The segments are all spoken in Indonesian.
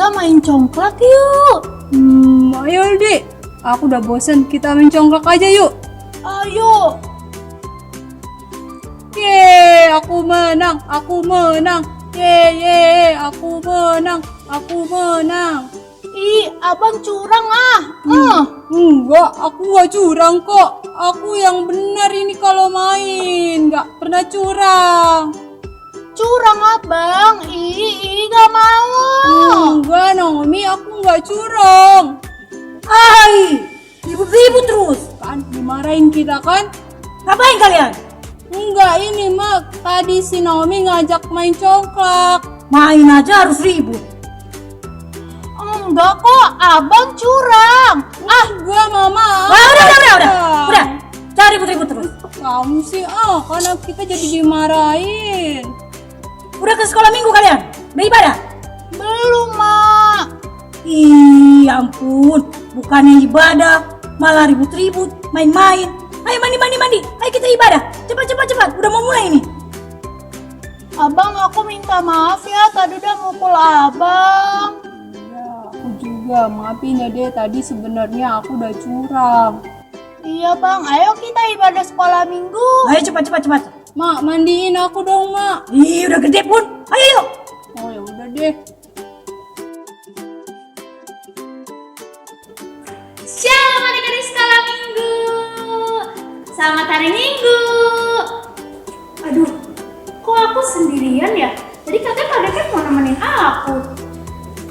kita main congklak yuk. Ayo Dik. Aku udah bosen, kita main congklak aja yuk. Ayo. Yeay, aku menang. Yeay, aku menang. Ih, abang curang ah. Enggak, aku nggak curang kok. Aku yang benar ini kalau main, nggak pernah curang. Curang abang. Ih, gak mau. Enggak, Naomi, aku nggak curang. Ribut-ribut terus. Kan dimarahin kita kan? Ngapain kalian? Enggak, ini Mak. Tadi si Naomi ngajak main congklak. Main aja harus ribut. Enggak kok, abang curang. Enggak, Mama. Udah. Jangan ribut-ribut terus. Kamu sih, karena kita jadi dimarahin. Udah ke sekolah minggu kalian? Udah ibadah? Belum, Mak. Ih, ampun. Bukannya ibadah, malah ribut-ribut, main-main. Ayo mandi. Ayo kita ibadah. Cepat. Udah mau mulai ini. Abang, aku minta maaf ya. Tadi udah mukul abang. Ya, aku juga. Maafin ya deh, tadi sebenarnya aku udah curang. Iya bang, ayo kita ibadah sekolah minggu. Ayo cepat. Mak, mandiin aku dong, Mak. Ih, udah gede pun. Ayo yuk. Oh ya udah deh. Shalom adik-adik sekolah minggu. Selamat hari Minggu. Aduh, kok aku sendirian ya? Tadi kakak Kak Depin mau nemenin aku.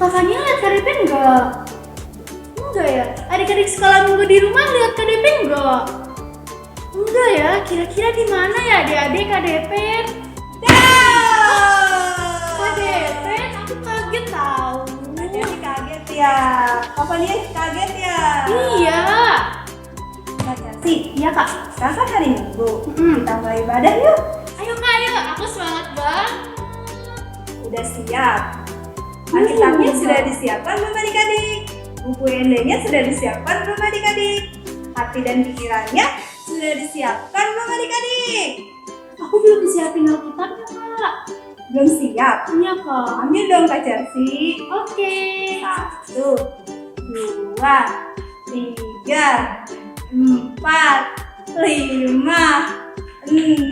Kakaknya lihat Kak Depin enggak? Enggak ya? Adik-adik sekolah minggu di rumah lihat Kak Depin enggak? Enggak ya? Kira-kira di mana ya adik-adik Kak Depin? Kak Depin, aku kaget tahu. Jadi kaget ya. Papa lihat kaget ya. Iya. Kak Chelsea, Iya kak. kakak hari Minggu. Kita mulai ibadah yuk. Ayo kak, ayo. Aku semangat banget. Udah siap. Alkitabnya sudah disiapkan belum adik-adik? Buku END-nya sudah disiapkan belum adik-adik? Hati dan pikirannya sudah disiapkan belum adik-adik? Aku belum siapin Alkitabnya kak. Belum siap? Iya kak. Ambil dong Kak Chelsea. Oke. 1, 2, 3, 4, 5, 6,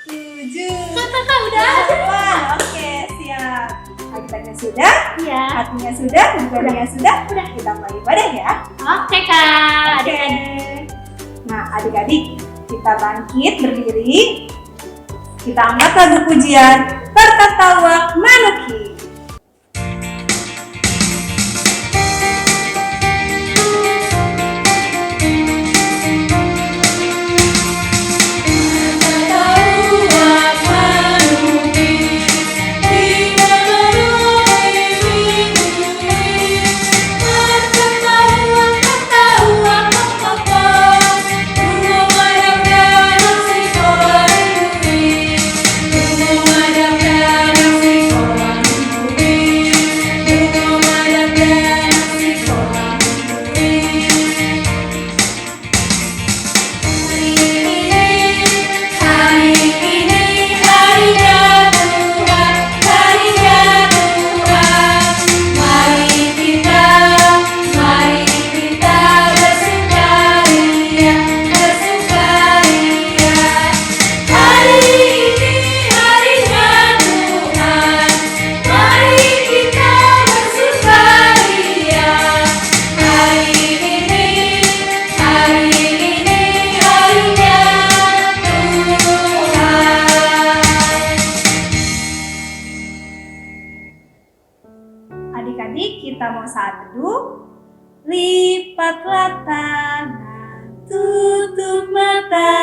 7. Kakak udah ada. Wah, oke, siap. Alkitabnya sudah, Iya. hatinya sudah, ibadahnya sudah. Udah. Kita mulai ibadah ya. Oke kak. Oke. Nah, adik-adik, kita bangkit berdiri. Kita angkat lagu pujian Tertawa Manuki. Adik-adik, kita mau saat teduh. Lipatlah tangan, tutup mata.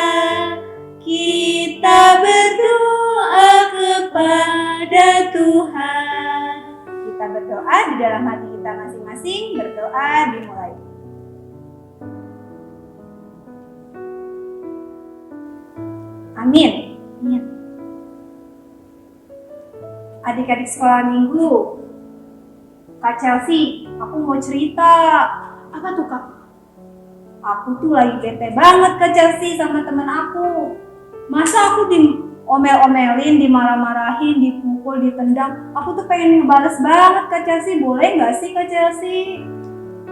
Kita berdoa kepada Tuhan. Kita berdoa di dalam hati kita masing-masing. Berdoa dimulai. Amin. Adik-adik sekolah minggu, Kak Chelsea, aku mau cerita. Apa tuh kak? Aku tuh lagi bete banget Kak Chelsea sama temen aku. Masa aku diomel-omelin, dimarah-marahin, dipukul, ditendang. Aku tuh pengen ngebales banget Kak Chelsea. Boleh nggak sih Kak Chelsea?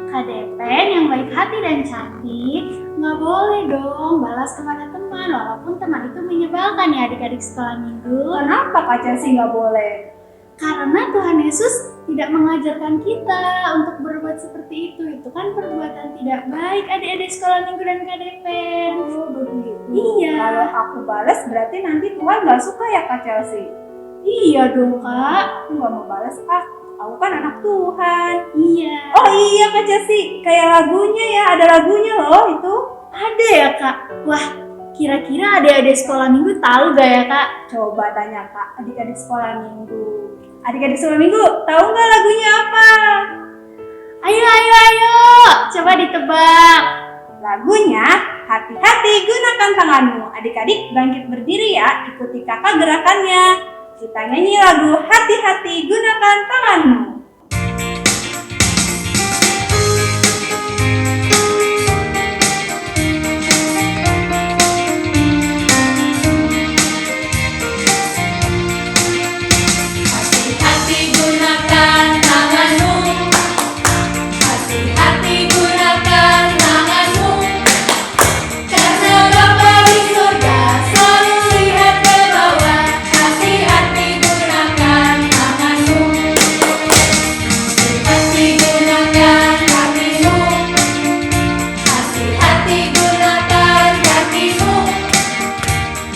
Kak Depen yang baik hati dan cantik, nggak boleh dong balas kepada teman, walaupun teman itu menyebalkan ya adik-adik sekolah minggu. Kenapa Kak Chelsea nggak boleh? Karena Tuhan Yesus tidak mengajarkan kita untuk berbuat seperti itu. Itu kan perbuatan tidak baik adik-adik sekolah minggu dan Kak Depen. Oh begitu. Iya. Kalau aku balas berarti nanti Tuhan nggak suka ya Kak Chelsea? Iya dong Kak. Aku nggak mau balas Aku kan anak Tuhan. Iya. Oh iya Kak Chelsea, kayak lagunya ya, ada lagunya loh itu. Ada ya Kak? Wah, kira-kira adik-adik sekolah minggu tahu gak ya Kak? Coba tanya Kak, adik-adik sekolah minggu. Adik-adik sekolah minggu, tahu nggak lagunya apa? Ayo, coba ditebak. Lagunya, hati-hati gunakan tanganmu. Adik-adik bangkit berdiri ya, ikuti kakak gerakannya. Kita nyanyi lagu hati-hati gunakan tanganmu. Hati-hati gunakan tanganmu. Hati-hati gunakan tanganmu. Karena Bapa di surga selalu lihat ke bawah. Hati-hati gunakan tanganmu. Hati-hati gunakan hatimu. Hati-hati gunakan hatimu.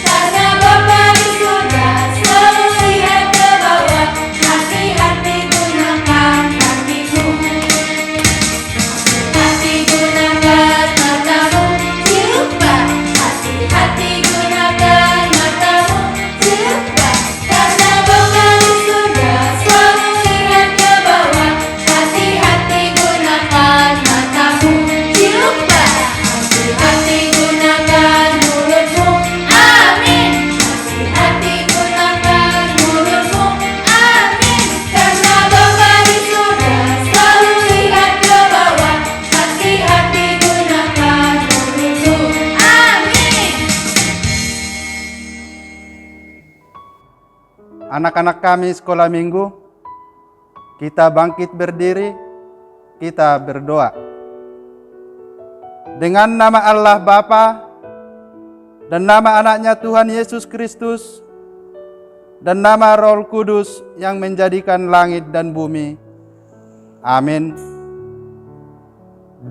Karena Bapa di surga selalu lihat ke bawah. Hati-hati gunakan hatimu. Hati gunakan matamu, coba. Hati-hati gunakan matamu, coba. Karena Bapa di surga selalu lihat ke bawah. Hati-hati gunakan matamu, coba. Hati-hati gunakan mulutmu, amin. Hati-hati gunakan mulutmu, amin. Karena Bapa di surga selalu lihat ke bawah. Hati-hati gunakan mulutmu, amin. Anak-anak kami sekolah minggu, kita bangkit berdiri, kita berdoa. Dengan nama Allah Bapa dan nama anaknya Tuhan Yesus Kristus dan nama Roh Kudus yang menjadikan langit dan bumi. Amin.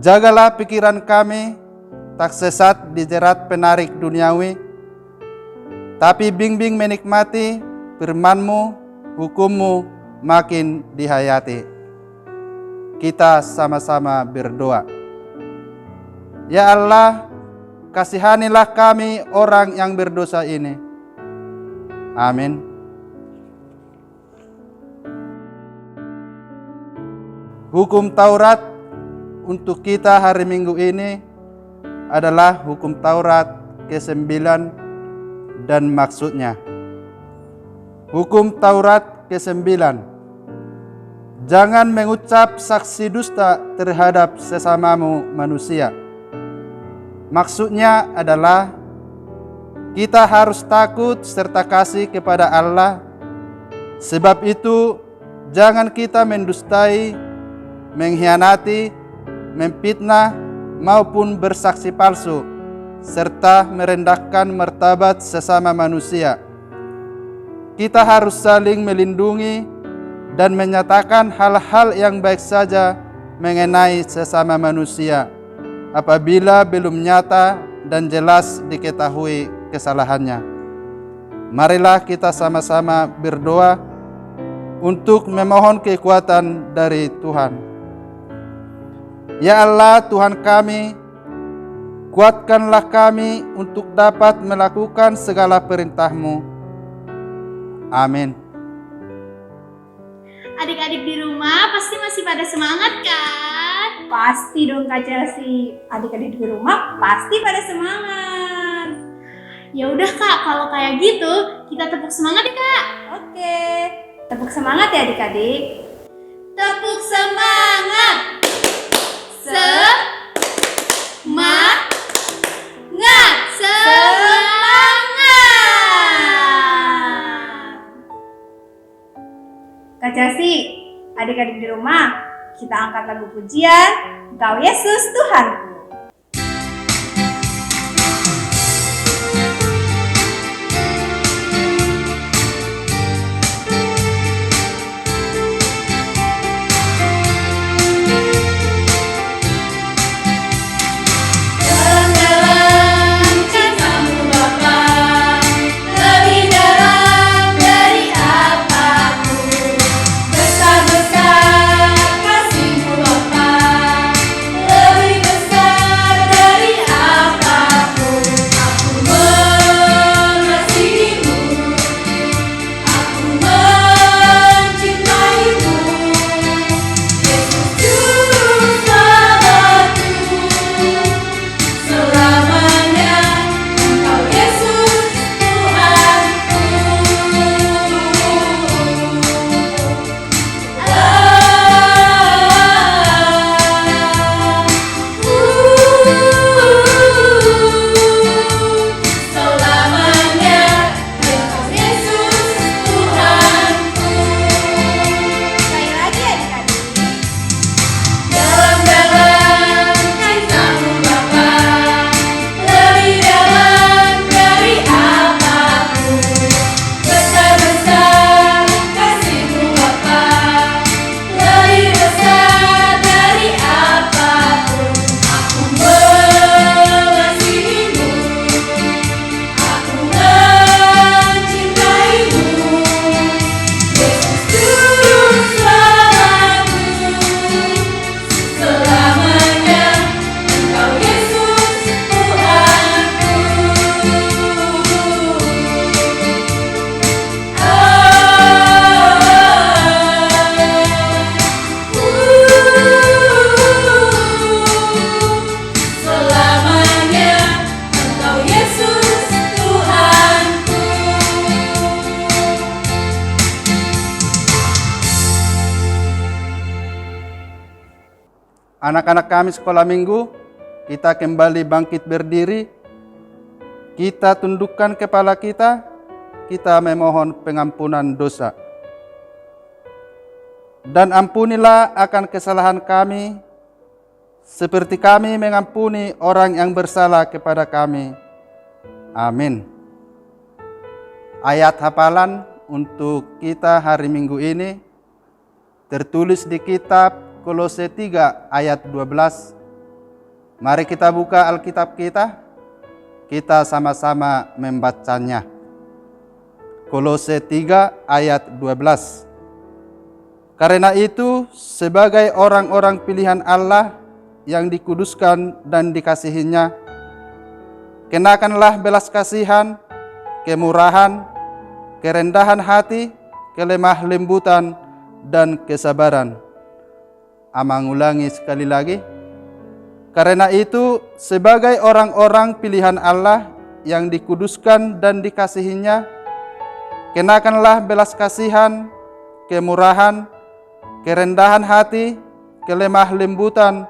Jagalah pikiran kami tak sesat dijerat penarik duniawi, tapi bimbing menikmati firman-Mu, hukum-Mu makin dihayati. Kita sama-sama berdoa. Ya Allah, kasihanilah kami orang yang berdosa ini. Amin. Hukum Taurat untuk kita hari Minggu ini adalah hukum Taurat ke-9 dan maksudnya. Hukum Taurat ke-9. Jangan mengucap saksi dusta terhadap sesamamu manusia. Maksudnya adalah kita harus takut serta kasih kepada Allah. Sebab itu jangan kita mendustai, mengkhianati, memfitnah maupun bersaksi palsu serta merendahkan martabat sesama manusia. Kita harus saling melindungi dan menyatakan hal-hal yang baik saja mengenai sesama manusia apabila belum nyata dan jelas diketahui kesalahannya. Marilah kita sama-sama berdoa untuk memohon kekuatan dari Tuhan. Ya Allah Tuhan kami, kuatkanlah kami untuk dapat melakukan segala perintah-Mu. Amin. Adik-adik di rumah pasti masih pada semangat kan? Pasti dong Kak Chelsea. Adik-adik di rumah pasti pada semangat. Ya udah Kak, kalau kayak gitu kita tepuk semangat ya Kak. Oke, tepuk semangat ya adik-adik. Tepuk semangat. Semangat. Semangat. Casi, adik-adik di rumah, kita angkat lagu pujian, Engkau Yesus Tuhanku. Anak-anak kami sekolah minggu, kita kembali bangkit berdiri, kita tundukkan kepala kita memohon pengampunan dosa. Dan ampunilah akan kesalahan kami, seperti kami mengampuni orang yang bersalah kepada kami. Amin. Ayat hafalan untuk kita hari Minggu ini tertulis di kitab Kolose 3 ayat 12. Mari kita buka Alkitab kita sama-sama membacanya. Kolose 3 ayat 12. Karena itu, sebagai orang-orang pilihan Allah yang dikuduskan dan dikasihinya, kenakanlah belas kasihan, kemurahan, kerendahan hati, kelemah lembutan, dan kesabaran. Amang ulangi sekali lagi. Karena itu, sebagai orang-orang pilihan Allah yang dikuduskan dan dikasihinya, kenakanlah belas kasihan, kemurahan, kerendahan hati, kelemah lembutan,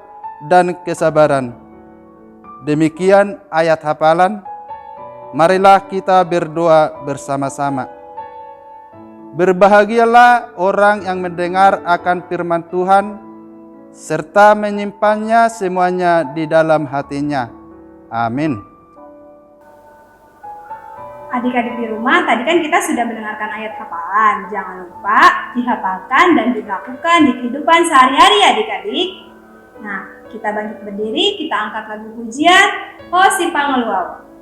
dan kesabaran. Demikian ayat hafalan. Marilah kita berdoa bersama-sama. Berbahagialah orang yang mendengar akan firman Tuhan, serta menyimpannya semuanya di dalam hatinya. Amin. Adik-adik di rumah, tadi kan kita sudah mendengarkan ayat hafalan. Jangan lupa dihafalkan dan dilakukan di kehidupan sehari-hari adik-adik. Nah, kita bangkit berdiri, kita angkat lagu pujian, Oh Si Pangeluawa. Oh,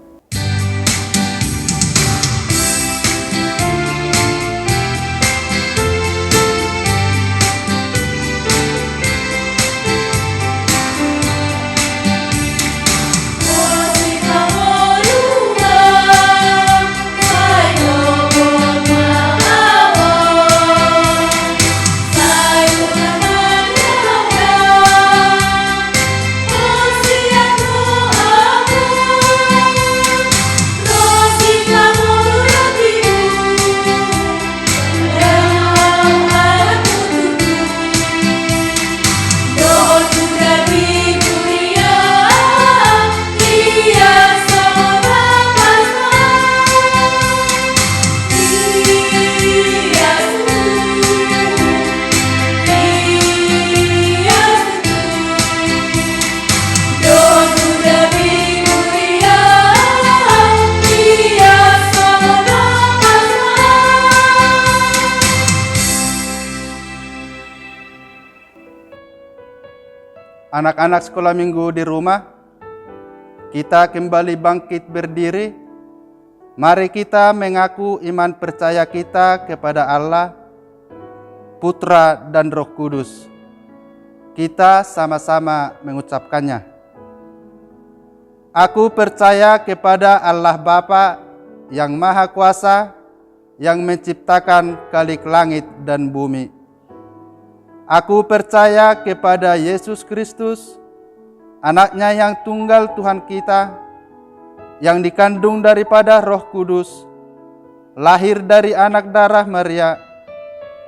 anak-anak sekolah minggu di rumah, kita kembali bangkit berdiri. Mari kita mengaku iman percaya kita kepada Allah, Putra dan Roh Kudus. Kita sama-sama mengucapkannya. Aku percaya kepada Allah Bapa yang Maha Kuasa, yang menciptakan khalik langit dan bumi. Aku percaya kepada Yesus Kristus, Anaknya yang tunggal Tuhan kita, yang dikandung daripada Roh Kudus, lahir dari anak darah Maria,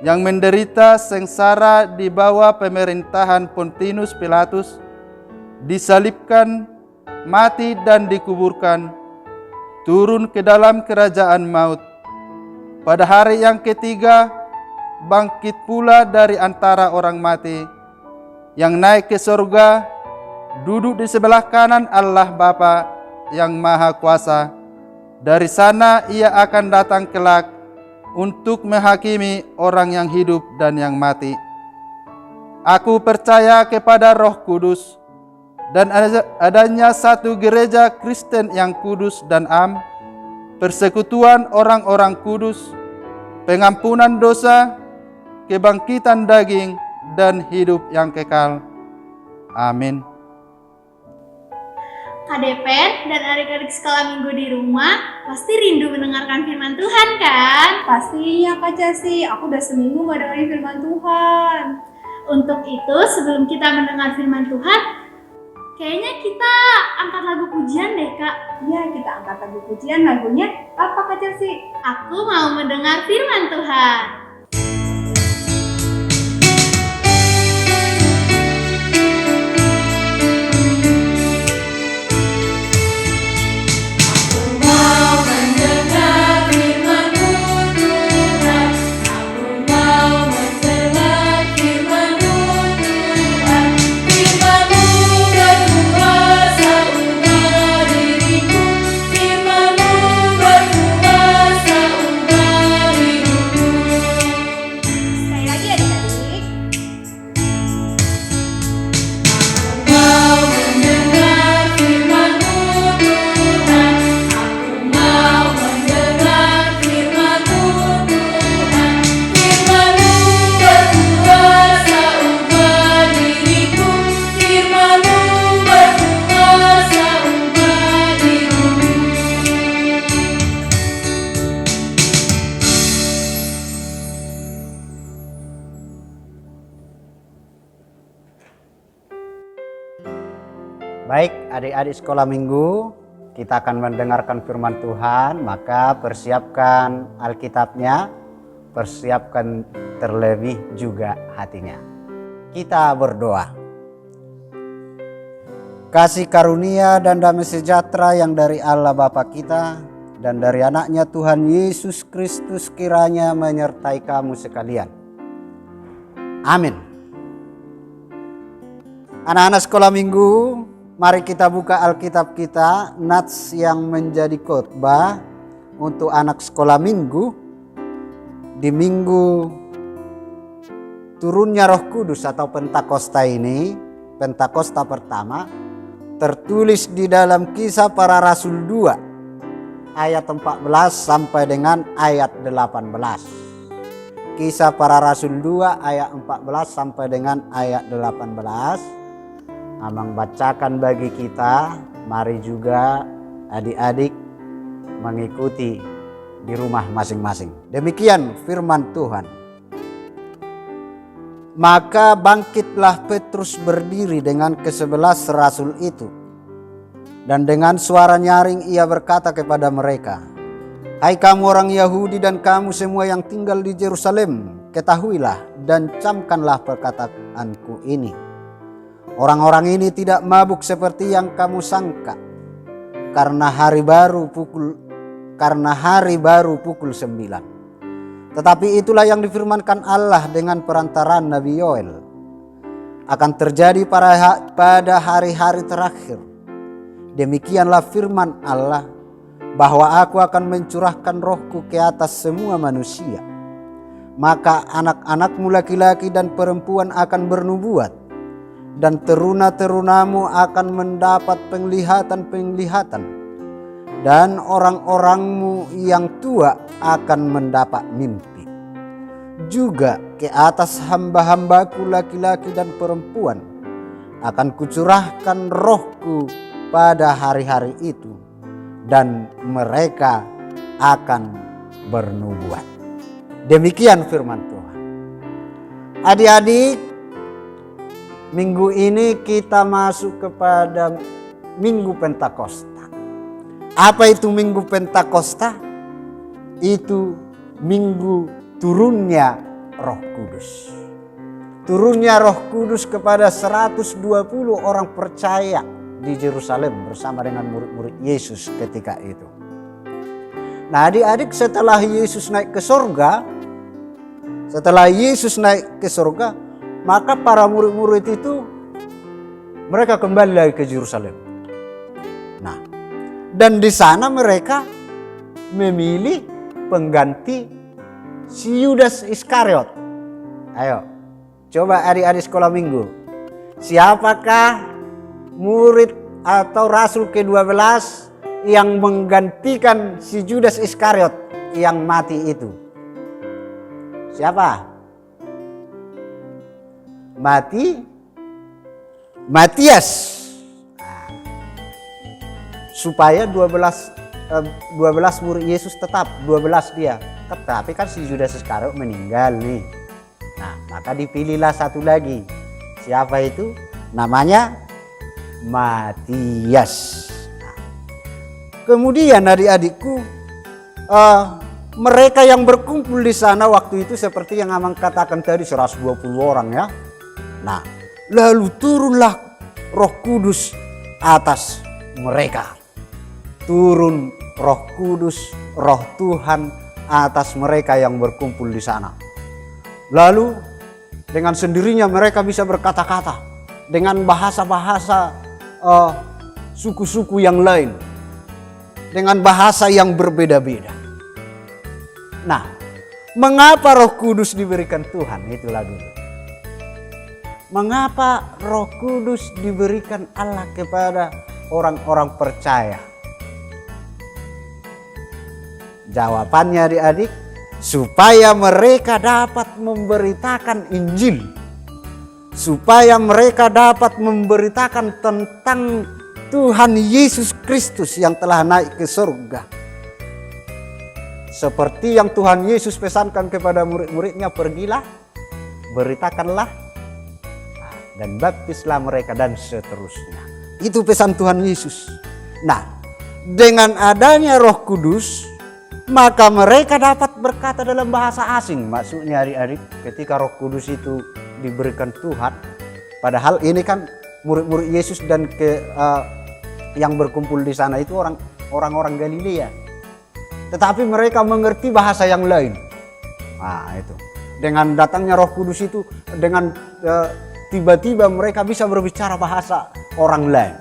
yang menderita sengsara di bawah pemerintahan Pontius Pilatus, disalibkan, mati dan dikuburkan, turun ke dalam kerajaan maut. Pada hari yang ketiga, bangkit pula dari antara orang mati, yang naik ke surga, duduk di sebelah kanan Allah Bapa yang Maha Kuasa. Dari sana ia akan datang kelak untuk menghakimi orang yang hidup dan yang mati. Aku percaya kepada Roh Kudus dan adanya satu gereja Kristen yang kudus dan am, persekutuan orang-orang kudus, pengampunan dosa, kebangkitan daging, dan hidup yang kekal. Amin. KDPN dan adik-adik sekolah minggu di rumah pasti rindu mendengarkan firman Tuhan kan? Pastinya Kak Cesi, aku udah seminggu gak dengerin firman Tuhan. Untuk itu sebelum kita mendengar firman Tuhan, kayaknya kita angkat lagu pujian deh Kak. Iya, kita angkat lagu pujian. Lagunya apa Kak Cesi? Aku mau mendengar firman Tuhan. Sekali lagi adik-adik. Baik, adik-adik sekolah minggu, kita akan mendengarkan firman Tuhan, maka persiapkan Alkitabnya, persiapkan terlebih juga hatinya. Kita berdoa. Kasih karunia dan damai sejahtera yang dari Allah Bapa kita dan dari anaknya Tuhan Yesus Kristus kiranya menyertai kamu sekalian. Amin. Anak-anak sekolah minggu, mari kita buka Alkitab kita, nats yang menjadi khotbah untuk anak sekolah minggu di minggu turunnya Roh Kudus atau Pentakosta ini, Pentakosta pertama, tertulis di dalam Kisah Para Rasul 2 ayat 14 sampai dengan ayat 18. Kisah Para Rasul 2 ayat 14 sampai dengan ayat 18. Amang bacakan bagi kita, mari juga adik-adik mengikuti di rumah masing-masing. Demikian firman Tuhan. Maka bangkitlah Petrus berdiri dengan ke-11 rasul itu. Dan dengan suara nyaring ia berkata kepada mereka, "Hai kamu orang Yahudi dan kamu semua yang tinggal di Yerusalem, ketahuilah dan camkanlah perkataanku ini. Orang-orang ini tidak mabuk seperti yang kamu sangka, karena hari baru pukul 9. Tetapi itulah yang difirmankan Allah dengan perantaraan Nabi Yoel. Akan terjadi pada hari-hari terakhir. Demikianlah firman Allah, bahwa aku akan mencurahkan rohku ke atas semua manusia. Maka anak-anakmu laki-laki dan perempuan akan bernubuat. dan teruna-terunamu akan mendapat penglihatan-penglihatan, dan orang-orangmu yang tua akan mendapat mimpi. Juga ke atas hamba-hambaku laki-laki dan perempuan akan kucurahkan rohku pada hari-hari itu, dan mereka akan bernubuat. Demikian firman Tuhan. Adik-adik, minggu ini kita masuk kepada Minggu Pentakosta. Apa itu Minggu Pentakosta? Itu minggu turunnya Roh Kudus. Turunnya Roh Kudus kepada 120 orang percaya di Yerusalem bersama dengan murid-murid Yesus ketika itu. Nah, adik-adik, setelah Yesus naik ke surga, maka para murid-murid itu mereka kembali lagi ke Yerusalem. Nah, dan di sana mereka memilih pengganti si Yudas Iskariot. Ayo, coba adik-adik sekolah minggu. Siapakah murid atau rasul ke-12 yang menggantikan si Yudas Iskariot yang mati itu? Siapa? Matias. Nah, supaya 12 murid Yesus tetap 12 dia. Tapi kan si Yudas Iskariot meninggal nih. Nah, maka dipilihlah satu lagi. Siapa itu? Namanya Matias. Nah, kemudian adik-adikku, mereka yang berkumpul di sana waktu itu seperti yang Amang katakan tadi 120 orang ya. Nah, lalu turunlah Roh Kudus atas mereka. Turun Roh Kudus, Roh Tuhan atas mereka yang berkumpul di sana. Lalu dengan sendirinya mereka bisa berkata-kata dengan bahasa-bahasa suku-suku yang lain, dengan bahasa yang berbeda-beda. Nah, mengapa Roh Kudus diberikan Tuhan? Itulah dulu. Mengapa Roh Kudus diberikan Allah kepada orang-orang percaya? Jawabannya adik-adik, supaya mereka dapat memberitakan Injil. Supaya mereka dapat memberitakan tentang Tuhan Yesus Kristus yang telah naik ke surga. Seperti yang Tuhan Yesus pesankan kepada murid-muridnya, pergilah, beritakanlah, dan baptislah mereka, dan seterusnya. Itu pesan Tuhan Yesus. Nah, dengan adanya Roh Kudus, maka mereka dapat berkata dalam bahasa asing. Maksudnya adik-adik, ketika Roh Kudus itu diberikan Tuhan, padahal ini kan murid-murid Yesus dan yang berkumpul di sana itu orang-orang Galilea. Tetapi mereka mengerti bahasa yang lain. Nah, itu. Dengan datangnya Roh Kudus itu, dengan tiba-tiba mereka bisa berbicara bahasa orang lain.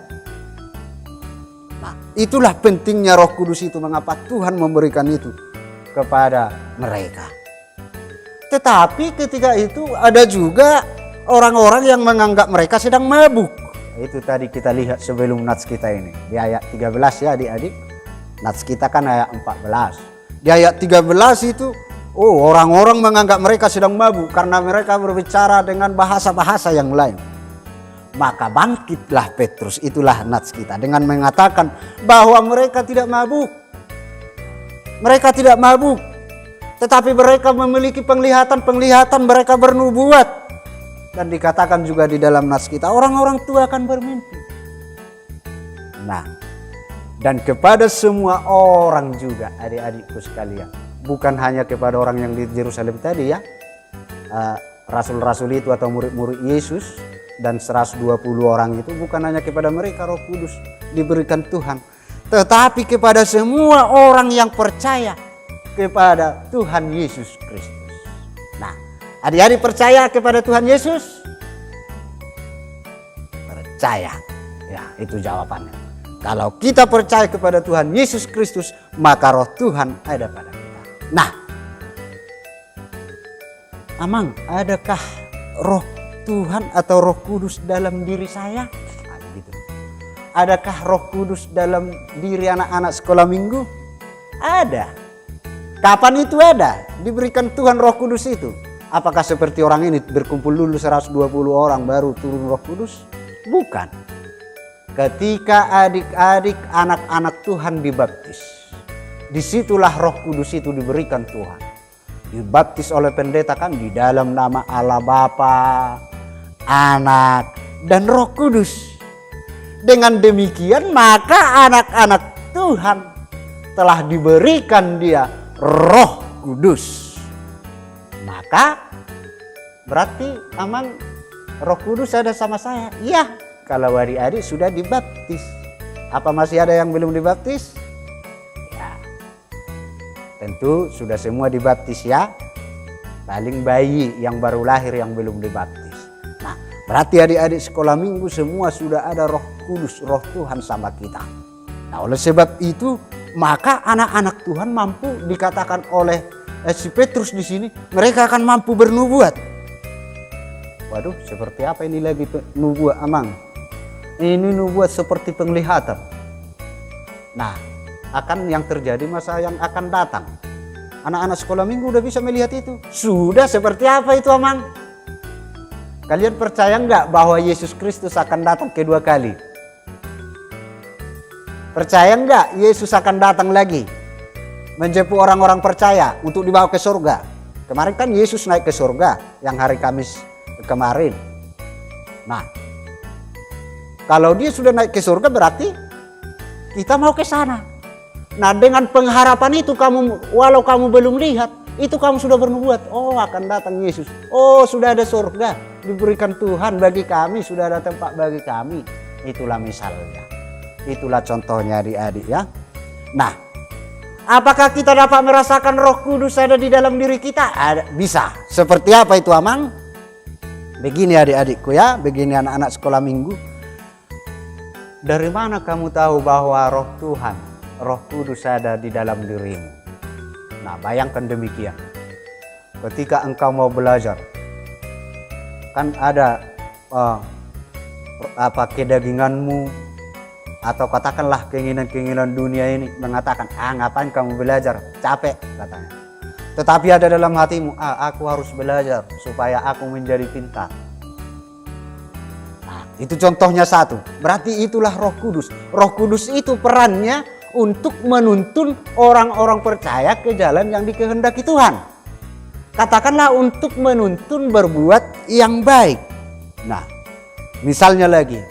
Nah, itulah pentingnya Roh Kudus itu, mengapa Tuhan memberikan itu kepada mereka. Tetapi ketika itu ada juga orang-orang yang menganggap mereka sedang mabuk. Itu tadi kita lihat sebelum nats kita ini. Di ayat 13 ya adik-adik. Nats kita kan ayat 14. Di ayat 13 itu, orang-orang menganggap mereka sedang mabuk karena mereka berbicara dengan bahasa-bahasa yang lain. Maka bangkitlah Petrus, itulah nats kita, dengan mengatakan bahwa mereka tidak mabuk. Mereka tidak mabuk, tetapi mereka memiliki penglihatan-penglihatan, mereka bernubuat. Dan dikatakan juga di dalam nats kita, orang-orang tua akan bermimpi. Nah, dan kepada semua orang juga adik-adikku sekalian, bukan hanya kepada orang yang di Yerusalem tadi ya, rasul-rasul itu atau murid-murid Yesus dan 120 orang itu, bukan hanya kepada mereka Roh Kudus diberikan Tuhan, tetapi kepada semua orang yang percaya kepada Tuhan Yesus Kristus. Nah, adik-adik percaya kepada Tuhan Yesus? Percaya. Ya, itu jawabannya. Kalau kita percaya kepada Tuhan Yesus Kristus, maka Roh Tuhan ada pada kita. Nah, Amang, adakah Roh Tuhan atau Roh Kudus dalam diri saya? Nah, begitu. Adakah Roh Kudus dalam diri anak-anak sekolah minggu? Ada. Kapan itu ada? Diberikan Tuhan Roh Kudus itu. Apakah seperti orang ini berkumpul dulu 120 orang baru turun Roh Kudus? Bukan. Ketika adik-adik anak-anak Tuhan dibaptis, disitulah Roh Kudus itu diberikan Tuhan. Dibaptis oleh pendeta kan di dalam nama Allah Bapa, Anak, dan Roh Kudus. Dengan demikian maka anak-anak Tuhan telah diberikan dia Roh Kudus. Maka berarti emang Roh Kudus ada sama saya? Iya, kalau adik-adik sudah dibaptis. Apa masih ada yang belum dibaptis? Ya, tentu sudah semua dibaptis ya. Paling bayi yang baru lahir yang belum dibaptis. Nah, berarti adik-adik sekolah minggu semua sudah ada Roh Kudus, Roh Tuhan sama kita. Nah, oleh sebab itu maka anak-anak Tuhan mampu dikatakan oleh si Petrus di sini, mereka akan mampu bernubuat. Waduh, seperti apa ini lagi nubuat amang? Ini nubuat seperti penglihatan. Nah, akan yang terjadi masa yang akan datang. Anak-anak sekolah minggu udah bisa melihat itu. Sudah seperti apa itu amang? Kalian percaya enggak bahwa Yesus Kristus akan datang kedua kali? Percaya enggak Yesus akan datang lagi? Menjemput orang-orang percaya untuk dibawa ke surga. Kemarin kan Yesus naik ke surga yang hari Kamis kemarin. Nah, kalau dia sudah naik ke surga berarti kita mau ke sana. Nah, dengan pengharapan itu walau kamu belum lihat, itu kamu sudah bernubuat. Oh, akan datang Yesus. Oh, sudah ada surga diberikan Tuhan bagi kami, sudah ada tempat bagi kami. Itulah misalnya. Itulah contohnya adik-adik ya. Nah, apakah kita dapat merasakan Roh Kudus ada di dalam diri kita? Bisa. Seperti apa itu amang? Begini adik-adikku ya, begini anak-anak sekolah minggu. Dari mana kamu tahu bahwa Roh Tuhan, Roh Kudus ada di dalam dirimu? Nah, bayangkan demikian. Ketika engkau mau belajar, kan ada kedaginganmu, atau katakanlah keinginan-keinginan dunia ini mengatakan, ngapain kamu belajar, capek katanya. Tetapi ada dalam hatimu, aku harus belajar supaya aku menjadi pintar. Nah, itu contohnya satu. Berarti itulah Roh Kudus. Roh Kudus itu perannya untuk menuntun orang-orang percaya ke jalan yang dikehendaki Tuhan. Katakanlah untuk menuntun berbuat yang baik. Nah, misalnya lagi,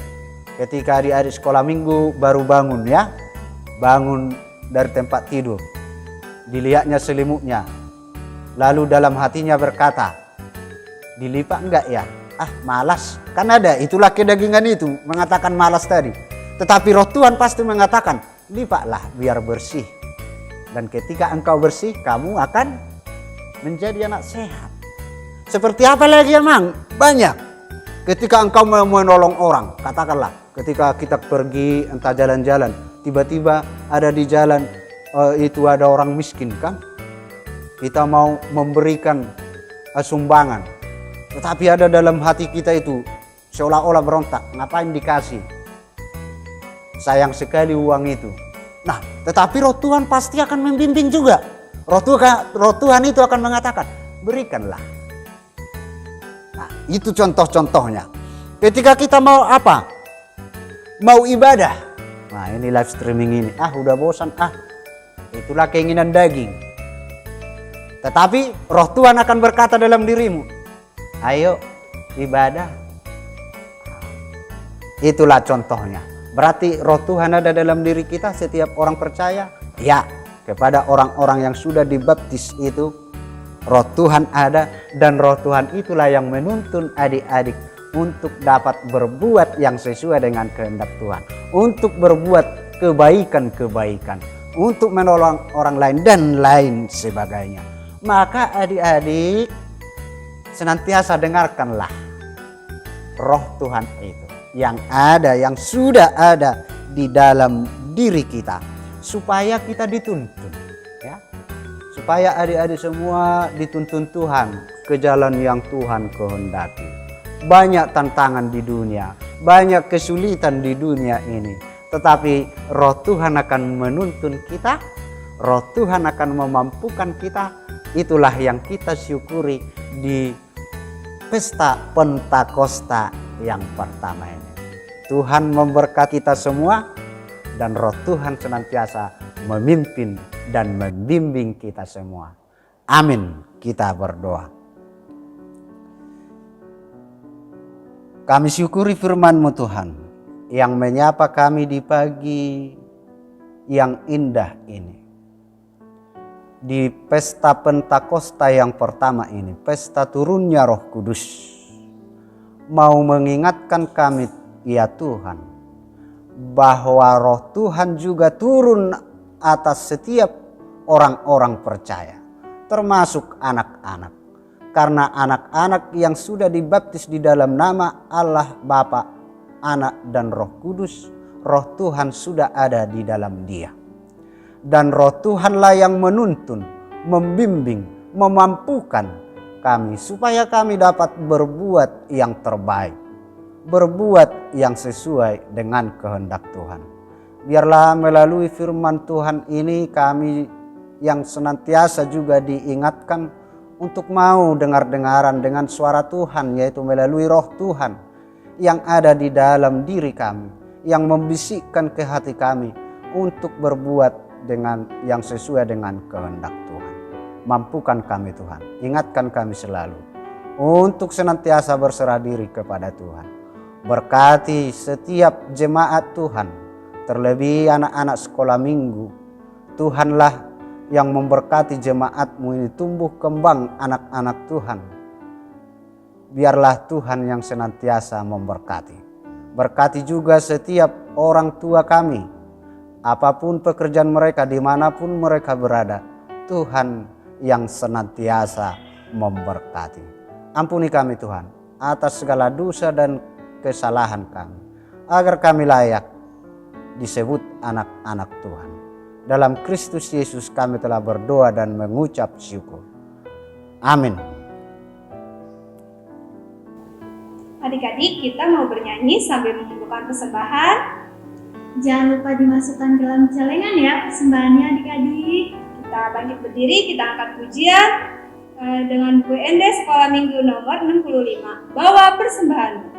ketika adik-adik sekolah minggu baru bangun ya, bangun dari tempat tidur, dilihatnya selimutnya, lalu dalam hatinya berkata, dilipat enggak ya? Malas. Kan ada, itulah kedagingan itu mengatakan malas tadi. Tetapi Roh Tuhan pasti mengatakan, lipatlah biar bersih. Dan ketika engkau bersih, kamu akan menjadi anak sehat. Seperti apa lagi emang? Banyak. Ketika engkau mau menolong orang, katakanlah ketika kita pergi entah jalan-jalan, tiba-tiba ada di jalan itu ada orang miskin kan? Kita mau memberikan sumbangan, tetapi ada dalam hati kita itu seolah-olah berontak, ngapain dikasih? Sayang sekali uang itu. Nah, tetapi Roh Tuhan pasti akan membimbing juga. Roh Tuhan itu akan mengatakan, berikanlah. Nah, itu contoh-contohnya. Ketika kita mau apa? Mau ibadah. Nah, ini live streaming ini. Udah bosan. Itulah keinginan daging. Tetapi Roh Tuhan akan berkata dalam dirimu, ayo ibadah. Itulah contohnya. Berarti Roh Tuhan ada dalam diri kita setiap orang percaya? Ya, kepada orang-orang yang sudah dibaptis itu Roh Tuhan ada, dan Roh Tuhan itulah yang menuntun adik-adik untuk dapat berbuat yang sesuai dengan kehendak Tuhan, untuk berbuat kebaikan-kebaikan, untuk menolong orang lain dan lain sebagainya. Maka adik-adik senantiasa dengarkanlah Roh Tuhan itu yang ada, yang sudah ada di dalam diri kita, supaya kita dituntun ya, supaya adik-adik semua dituntun Tuhan ke jalan yang Tuhan kehendaki. banyak tantangan di dunia, banyak kesulitan di dunia ini. Tetapi Roh Tuhan akan menuntun kita, Roh Tuhan akan memampukan kita. Itulah yang kita syukuri di pesta Pentakosta yang pertama ini. Tuhan memberkati kita semua, dan Roh Tuhan senantiasa memimpin dan membimbing kita semua. Amin. Kita berdoa. Kami syukuri firman-Mu Tuhan, yang menyapa kami di pagi yang indah ini. Di pesta Pentakosta yang pertama ini, pesta turunnya Roh Kudus, mau mengingatkan kami, ya Tuhan, bahwa Roh Tuhan juga turun atas setiap orang-orang percaya, termasuk anak-anak. Karena anak-anak yang sudah dibaptis di dalam nama Allah Bapa, Anak, dan Roh Kudus, Roh Tuhan sudah ada di dalam dia. Dan Roh Tuhanlah yang menuntun, membimbing, memampukan kami supaya kami dapat berbuat yang terbaik, berbuat yang sesuai dengan kehendak Tuhan. Biarlah melalui firman Tuhan ini kami yang senantiasa juga diingatkan untuk mau dengar-dengaran dengan suara Tuhan, yaitu melalui Roh Tuhan yang ada di dalam diri kami, yang membisikkan ke hati kami untuk berbuat dengan yang sesuai dengan kehendak Tuhan. Mampukan kami Tuhan, ingatkan kami selalu untuk senantiasa berserah diri kepada Tuhan. Berkati setiap jemaat Tuhan, terlebih anak-anak sekolah minggu. Tuhanlah yang memberkati jemaat-Mu ini tumbuh kembang anak-anak Tuhan. Biarlah Tuhan yang senantiasa memberkati. Berkati juga setiap orang tua kami, apapun pekerjaan mereka, dimanapun mereka berada, Tuhan yang senantiasa memberkati. Ampuni kami Tuhan atas segala dosa dan kesalahan kami, agar kami layak disebut anak-anak Tuhan. Dalam Kristus Yesus kami telah berdoa dan mengucap syukur. Amin. Adik-adik, kita mau bernyanyi sambil mengumpulkan persembahan. Jangan lupa dimasukkan ke dalam celengan ya persembahannya adik-adik. Kita bangkit berdiri, kita angkat pujian dengan buku ND Sekolah Minggu nomor 65. Bawa persembahan.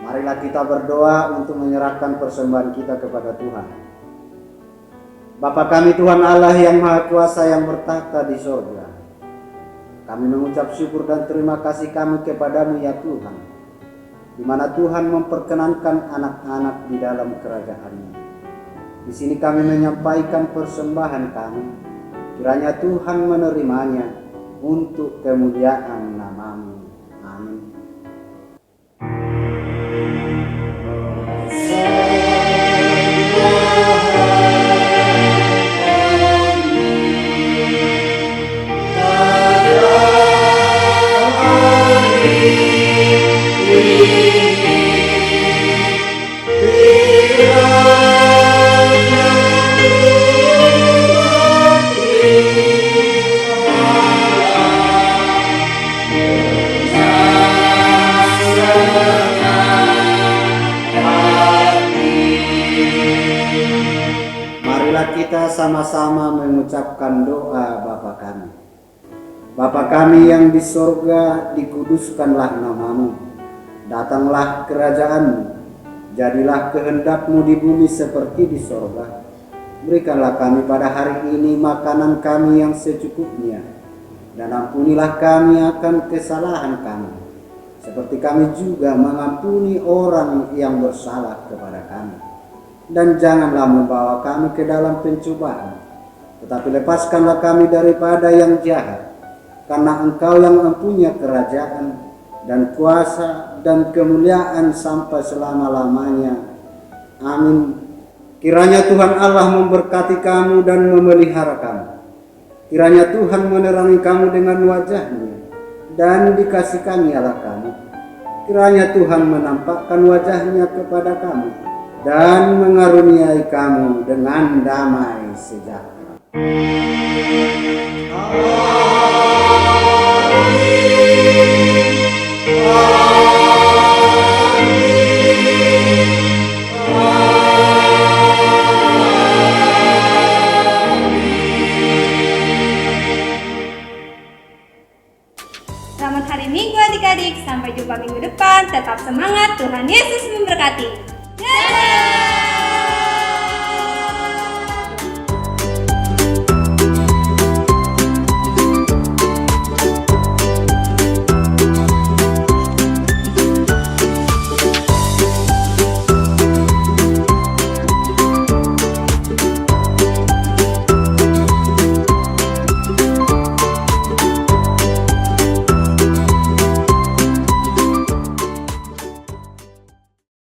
Marilah kita berdoa untuk menyerahkan persembahan kita kepada Tuhan. Bapa kami Tuhan Allah yang Maha Kuasa yang bertahta di sorga, kami mengucap syukur dan terima kasih kami kepadamu ya Tuhan, di mana Tuhan memperkenankan anak-anak di dalam kerajaan-Mu. Di sini kami menyampaikan persembahan kami, kiranya Tuhan menerimanya untuk kemuliaan nama-Mu. Amin. Marilah kita sama-sama mengucapkan doa Bapa kami. Bapa kami yang di sorga, dikuduskanlah nama-Mu. Datanglah kerajaan-Mu. Jadilah kehendak-Mu di bumi seperti di sorga. Berikanlah kami pada hari ini makanan kami yang secukupnya, dan ampunilah kami akan kesalahan kami, seperti kami juga mengampuni orang yang bersalah kepada kami. Dan janganlah membawa kami ke dalam pencobaan, tetapi lepaskanlah kami daripada yang jahat, karena Engkau yang mempunyai kerajaan dan kuasa dan kemuliaan sampai selama-lamanya. Amin. Kiranya Tuhan Allah memberkati kamu dan memelihara kamu. Kiranya Tuhan menerangi kamu dengan wajah-Nya dan dikasihanilah kamu. Kiranya Tuhan menampakkan wajah-Nya kepada kamu dan mengaruniai kamu dengan damai sejahtera. Selamat hari Minggu adik-adik, sampai jumpa minggu depan. Tetap semangat, Tuhan Yesus memberkati. Dadah!